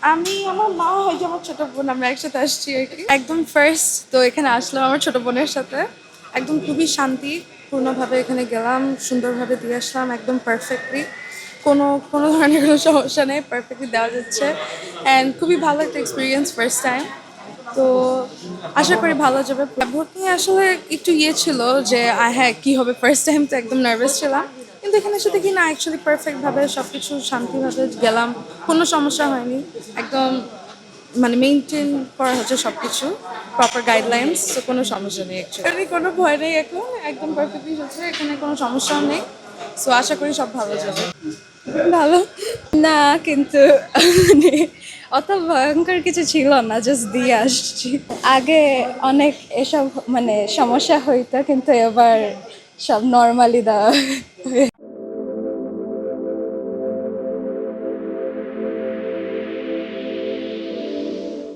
আমি আমার মা হয় যে আমার ছোট বোন আমরা একসাথে আসছি আর কি একদম ফার্স্ট তো এখানে আসলাম আমার ছোট বোনের সাথে একদম খুবই শান্তিপূর্ণভাবে এখানে গেলাম সুন্দরভাবে দিয়ে আসলাম একদম পারফেক্টলি কোনো ধরনের কোনো সমস্যা নেই পারফেক্টলি দেওয়া যাচ্ছে অ্যান্ড খুবই ভালো একটা এক্সপিরিয়েন্স ফার্স্ট টাইম তো আশা করি ভালো যাবে ভর্তি নিয়ে আসলে একটু ছিল যে হ্যাঁ কি হবে ফার্স্ট টাইম তো একদম নার্ভাস ছিলাম কিন্তু এখানে এসে দেখি না অ্যাকচুয়ালি পারফেক্টভাবে সব কিছু শান্তিভাবে গেলাম কোনো সমস্যা হয়নি একদম মানে মেনটেন করা হচ্ছে সব কিছু প্রপার গাইডলাইন্স তো কোনো সমস্যা নেই অ্যাকচুয়ালি কোনো ভয় নেই এখন একদম পারফেক্টলি হচ্ছে এখানে কোনো সমস্যাও নেই সো আশা করি সব ভালো যাবে ভালো না কিন্তু মানে অত ভয়ঙ্কর কিছু ছিল না জাস্ট দিয়ে আসছি আগে অনেক এসব মানে সমস্যা হইতো কিন্তু এবার সব নর্মালি দেওয়া